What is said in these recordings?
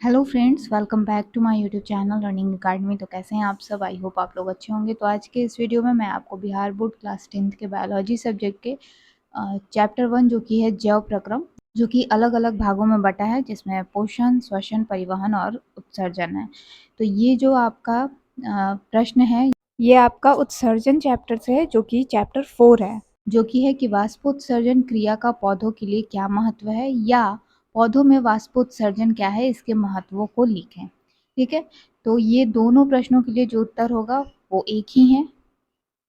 Hello friends, welcome back to my YouTube channel learning academy. तो कैसे हैं आप सब? आई होप आप लोग अच्छे होंगे। तो आज के इस वीडियो में मैं आपको बिहार बोर्ड क्लास 10th के बायोलॉजी सब्जेक्ट के चैप्टर 1 जो कि है जैव प्रक्रम, जो कि अलग अलग भागों में बटा है, जिसमें पोषण, श्वसन, परिवहन और उत्सर्जन है। तो ये जो आपका प्रश्न है, ये आपका उत्सर्जन चैप्टर से है, जो कि चैप्टर 4 है, जो कि है कि वाष्पोत्सर्जन क्रिया का पौधों के लिए क्या महत्व है, या पौधों में वाष्पोत्सर्जन क्या है, इसके महत्वों को लिखें। ठीक है, तो ये दोनों प्रश्नों के लिए जो उत्तर होगा वो एक ही है।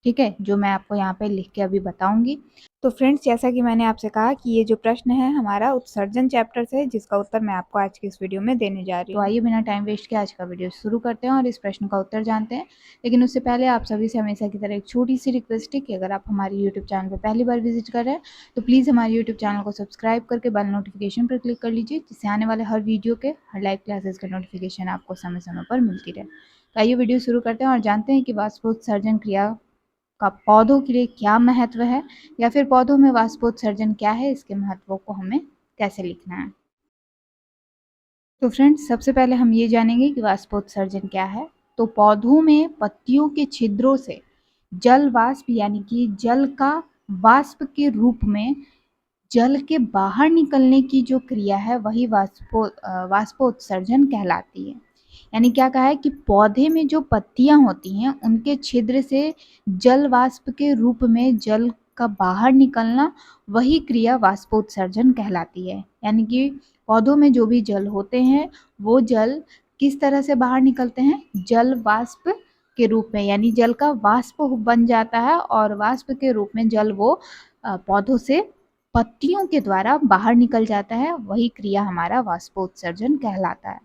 ठीक है, जो मैं आपको यहाँ पे लिख के अभी बताऊंगी। तो फ्रेंड्स, जैसा कि मैंने आपसे कहा कि ये जो प्रश्न है हमारा उत्सर्जन चैप्टर से है, जिसका उत्तर मैं आपको आज की इस वीडियो में देने जा रही हूँ। तो आइए बिना टाइम वेस्ट किए आज का वीडियो शुरू करते हैं और इस प्रश्न का उत्तर जानते हैं। लेकिन उससे पहले आप सभी से हमेशा की तरह एक छोटी सी रिक्वेस्ट है कि अगर आप हमारे यूट्यूब चैनल पर पहली बार विजिट कर रहे हैं तो प्लीज़ हमारे यूट्यूब चैनल को सब्सक्राइब करके बेल नोटिफिकेशन पर क्लिक कर लीजिए, जिससे आने वाले हर वीडियो के, हर लाइव क्लासेस का नोटिफिकेशन आपको समय समय पर मिलती रहे। तो आइए वीडियो शुरू करते हैं और जानते हैं कि वाष्पोत्सर्जन क्रिया का पौधों के लिए क्या महत्व है, या फिर पौधों में वाष्पोत्सर्जन क्या है, इसके महत्वों को हमें कैसे लिखना है। तो फ्रेंड्स, सबसे पहले हम ये जानेंगे कि वाष्पोत्सर्जन क्या है। तो पौधों में पत्तियों के छिद्रों से जल वाष्प, यानी कि जल का वाष्प के रूप में जल के बाहर निकलने की जो क्रिया है, वही वाष्पोत्सर्जन कहलाती है। यानी क्या कहा है कि पौधे में जो पत्तियां होती हैं, उनके छिद्र से जल वाष्प के रूप में जल का बाहर निकलना, वही क्रिया वाष्पोत्सर्जन कहलाती है। यानी कि पौधों में जो भी जल होते हैं, वो जल किस तरह से बाहर निकलते हैं? जल वाष्प के रूप में, यानी जल का वाष्प बन जाता है और वाष्प के रूप में जल वो पौधों से पत्तियों के द्वारा बाहर निकल जाता है। वही क्रिया हमारा वाष्पोत्सर्जन कहलाता है।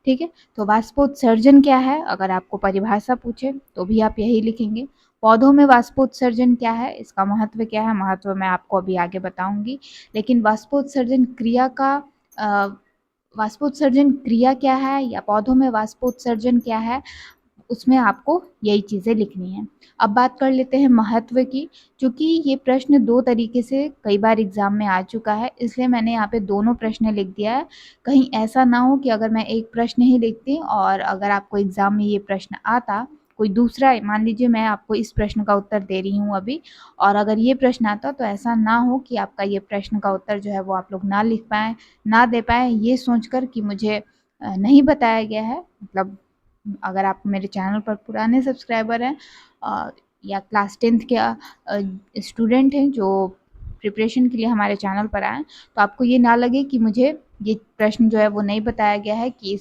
ठीक है, तो वाष्पोत्सर्जन क्या है, अगर आपको परिभाषा पूछे तो भी आप यही लिखेंगे। पौधों में वाष्पोत्सर्जन क्या है, इसका महत्व क्या है, महत्व मैं आपको अभी आगे बताऊंगी। लेकिन वाष्पोत्सर्जन क्रिया का वाष्पोत्सर्जन क्रिया क्या है, या पौधों में वाष्पोत्सर्जन क्या है, उसमें आपको यही चीज़ें लिखनी है। अब बात कर लेते हैं महत्व की। चूँकि ये प्रश्न 2 तरीके से कई बार एग्ज़ाम में आ चुका है, इसलिए मैंने यहाँ पे दोनों प्रश्न लिख दिया है। कहीं ऐसा ना हो कि अगर मैं एक प्रश्न ही लिखती और अगर आपको एग्ज़ाम में ये प्रश्न आता, कोई दूसरा, मान लीजिए मैं आपको इस प्रश्न का उत्तर दे रही हूँ अभी, और अगर ये प्रश्न आता तो ऐसा ना हो कि आपका ये प्रश्न का उत्तर जो है वो आप लोग ना लिख पाएँ, ना दे पाएँ, ये सोचकर कि मुझे नहीं बताया गया है। मतलब अगर आप मेरे चैनल पर पुराने सब्सक्राइबर हैं या क्लास 10th के स्टूडेंट हैं जो प्रिपरेशन के लिए हमारे चैनल पर आए, तो आपको ये ना लगे कि मुझे ये प्रश्न जो है वो नहीं बताया गया है, कि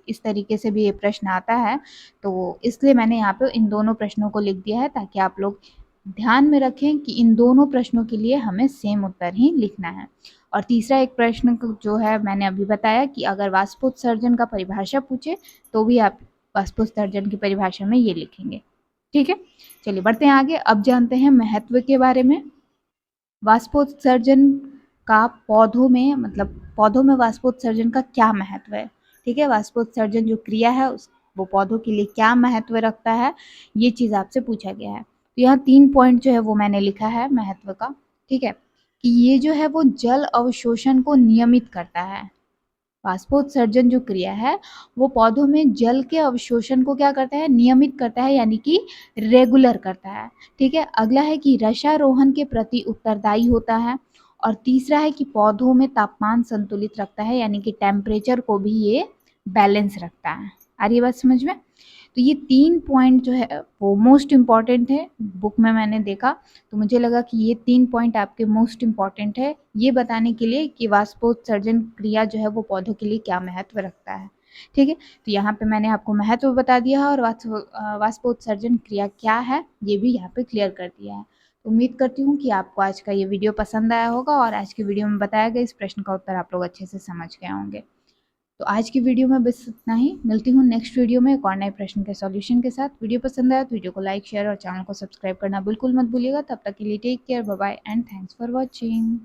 इस तरीके से भी ये प्रश्न आता है। तो इसलिए मैंने यहाँ पे इन दोनों प्रश्नों को लिख दिया है, ताकि आप लोग ध्यान में रखें कि इन दोनों प्रश्नों के लिए हमें सेम उत्तर ही लिखना है। और तीसरा एक प्रश्न जो है मैंने अभी बताया कि अगर वाष्पोत्सर्जन का परिभाषा पूछे तो भी आप वाष्पोत्सर्जन की परिभाषा में ये लिखेंगे। ठीक है, चलिए बढ़ते हैं आगे। अब जानते हैं महत्व के बारे में। वाष्पोत्सर्जन का पौधों में, मतलब पौधों में वाष्पोत्सर्जन का क्या महत्व है। ठीक है, वाष्पोत्सर्जन जो क्रिया है वो पौधों के लिए क्या महत्व रखता है, ये चीज़ आपसे पूछा गया है। तो यहाँ 3 पॉइंट जो है वो मैंने लिखा है महत्व का। ठीक है, कि ये जो है वो जल अवशोषण को नियमित करता है। वाष्पोत्सर्जन जो क्रिया है वो पौधों में जल के अवशोषण को क्या करता है? नियमित करता है, यानी कि रेगुलर करता है। ठीक है, अगला है कि रसारोहण के प्रति उत्तरदायी होता है। और तीसरा है कि पौधों में तापमान संतुलित रखता है, यानी कि टेम्परेचर को भी ये बैलेंस रखता है। आ रही है बात समझ में? तो ये 3 पॉइंट जो है वो मोस्ट इम्पॉर्टेंट है। बुक में मैंने देखा तो मुझे लगा कि ये 3 पॉइंट आपके मोस्ट इम्पॉर्टेंट है, ये बताने के लिए कि वाष्पोत्सर्जन क्रिया जो है वो पौधों के लिए क्या महत्व रखता है। ठीक है, तो यहाँ पे मैंने आपको महत्व बता दिया है, और वाष्पोत्सर्जन क्रिया क्या है ये भी यहाँ पे क्लियर कर दिया है। तो उम्मीद करती हूँ कि आपको आज का ये वीडियो पसंद आया होगा, और आज की वीडियो में बताया गया इस प्रश्न का उत्तर आप लोग अच्छे से समझ गए होंगे। तो आज की वीडियो में बस इतना ही। मिलती हूँ नेक्स्ट वीडियो में एक और नए प्रश्न के सॉल्यूशन के साथ। वीडियो पसंद आया तो वीडियो को लाइक, शेयर और चैनल को सब्सक्राइब करना बिल्कुल मत भूलिएगा। तब तक के लिए take care, bye bye and thanks for watching.